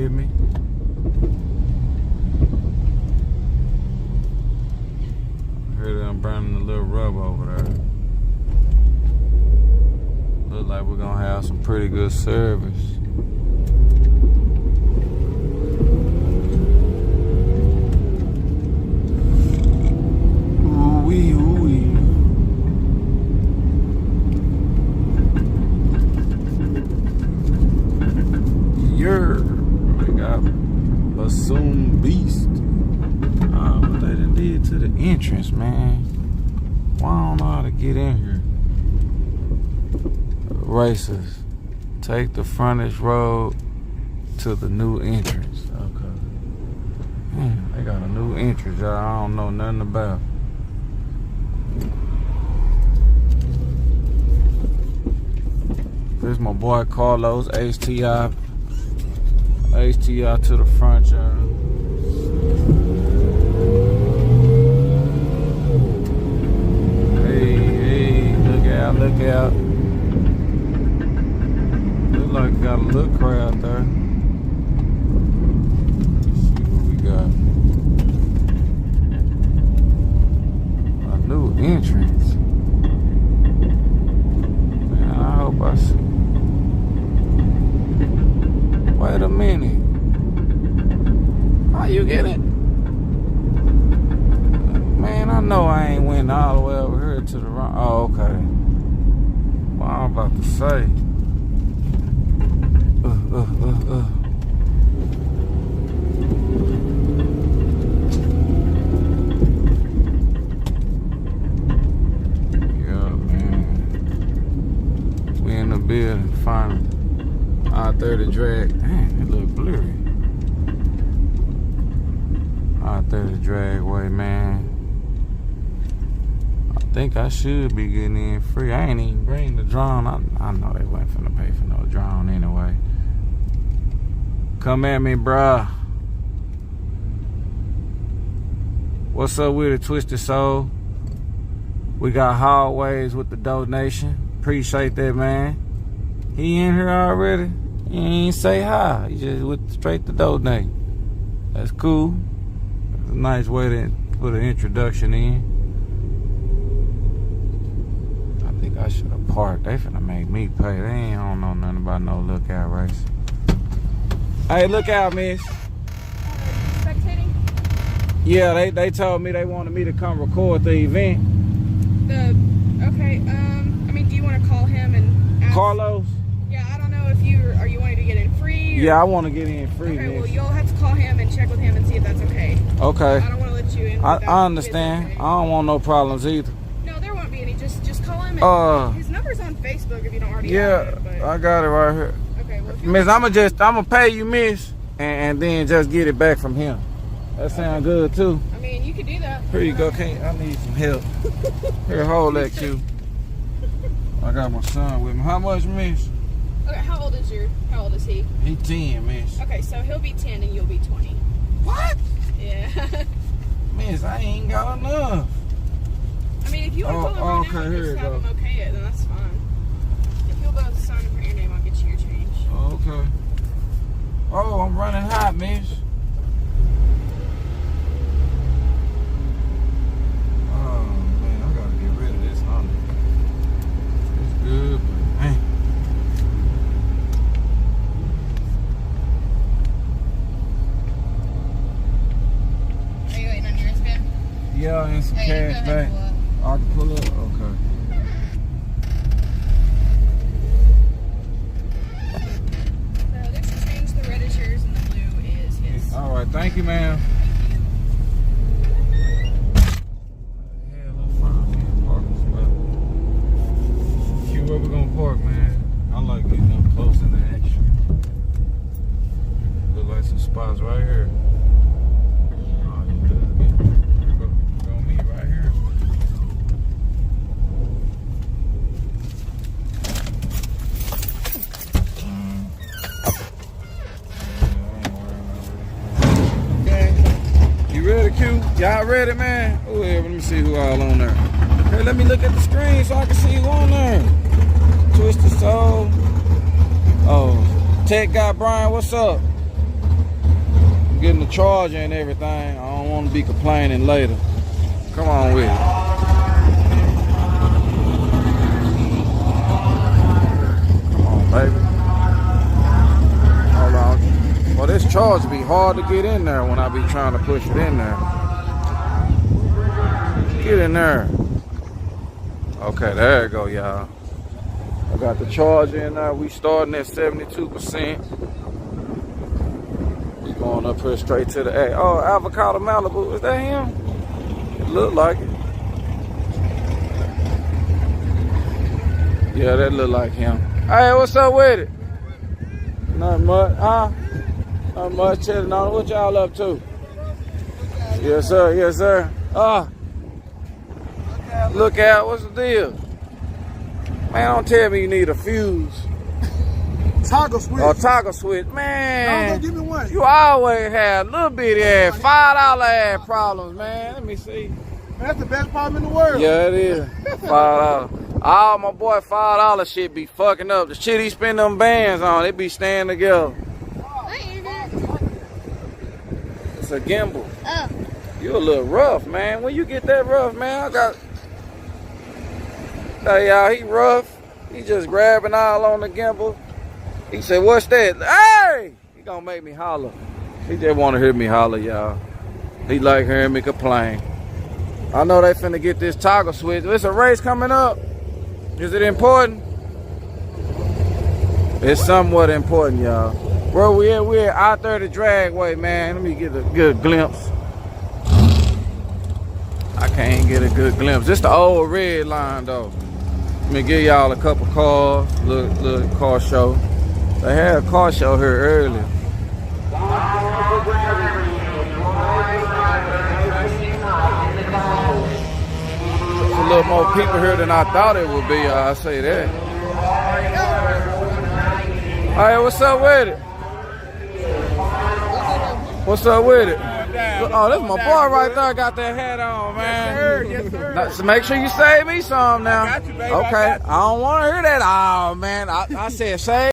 with me. I heard them burning a little rubber over there. Look like we're gonna have some pretty good service. Ooh-wee, ooh-wee. We got Bassoon Beast. What they done did to the entrance, man. Why I don't know how to get in here. Racers, take the frontage road to the new entrance. Okay. Man, they got a new entrance, y'all. I don't know nothing about. There's my boy Carlos, HTI to the front, y'all. Hey, look out, look out. Look like we got a little crowd there. Let's see what we got. A new entrance. Man, I hope I see. Wait a minute. How you get it? Man, I know I ain't went all the way over here to the right. Oh, okay. What I'm about to say. Yeah, man. We in the building finally. I30 drag. Damn, it look blurry. I30 Dragway, man. I think I should be getting in free. I ain't even bring the drone. I know they wasn't finna pay for no drone anyway. Come at me, bruh. What's up with it, Twisted Soul? We got hallways with the donation. Appreciate that, man. He in here already? He ain't say hi. He just went straight to donate. That's cool. That's a nice way to put an introduction in. I think I should have parked. They finna make me pay. They ain't don't know nothing about no lookout race. Hey, look out, miss. Spectating? Yeah, they told me they wanted me to come record the event. Okay, I mean, do you want to call him and ask? Carlos? Yeah, I don't know if are you wanting to get in free? Or? Yeah, I want to get in free. Okay, miss. well, you'll have to call him and check with him and see if that's okay. Okay. I don't want to let you in. I understand. Okay. I don't want no problems either. No, there won't be any. Just call him. And his number's on Facebook if you don't already have it. But... I got it right here. Okay, well, Miss, I'ma pay you, miss, and then just get it back from him. That sound good too. I mean, you could do that. Here you go, I need some help. Here, hold that Q. I got my son with me. How much, miss? Okay, how old is he? He 10, miss. Okay, so he'll be 10 and you'll be 20. What? Yeah. Miss, I ain't got enough. I mean, if you want to call him right now and just have him okay it, then that's fine. If you'll both sign and put your name, I'll get you your change. Okay. Oh, I'm running hot, miss. Oh, man, I gotta get rid of this Honda. It's good, but man. Are you waiting on yours, Ben? Yeah, and some cash back. I can pull up? Okay. So there's your change. The red is yours and the blue is his. Alright, thank you, ma'am. Where we gonna park, man? I like getting up close in the action. Look like some spots right here. Oh, you good again. We're gonna meet right here. Okay. You ready, Q? Y'all ready, man? Oh, yeah, let me see who all on there. Hey, let me look at the screen so I can see who on there. Twisted Soul. Oh, Tech Guy Brian, what's up? getting the charger and everything. I don't want to be complaining later. Come on with it. Come on, baby. Hold on. Well, this charger be hard to get in there when I be trying to push it in there. Get in there. Okay, there you go, y'all. I got the charger in there. We starting at 72%. We going up here straight to the A. Oh, Avocado Malibu. Is that him? It look like it. Yeah, that look like him. Hey, what's up with it? Nothing much, huh? Nothing much. Chilling on. What y'all up to? Yes, sir. Yes, sir. Look out. What's the deal? Man, don't tell me you need a fuse. Toggle switch. Or toggle switch. Man. No, give me one. You always have little bitty ass, $5 ass problems, man. Let me see. Man, that's the best problem in the world. Yeah, it is. $5. Oh, my boy, $5 shit be fucking up. The shit he spend them bands on, they be staying together. What is it? It's a gimbal. Oh. You a little rough, man. When you get that rough, man, I got... Hey, y'all, he rough. He just grabbing all on the gimbal. He said, what's that? Hey! He gonna make me holler. He just wanna hear me holler, y'all. He like hearing me complain. I know they finna get this toggle switch. There's a race coming up. Is it important? It's somewhat important, y'all. Where we at? We're at I30 Dragway, man. Let me get a good glimpse. I can't get a good glimpse. This the old red line, though. Let me give y'all a couple cars. Little car show. They had a car show here earlier. There's a little more people here than I thought it would be. I say that. Hey, what's up with it? What's up with it? Oh, that's my boy right there. Got that hat on, man. Yes, sir. So make sure you save me some now. I got you, baby. Okay. I don't want to hear that. Oh, man. I said save.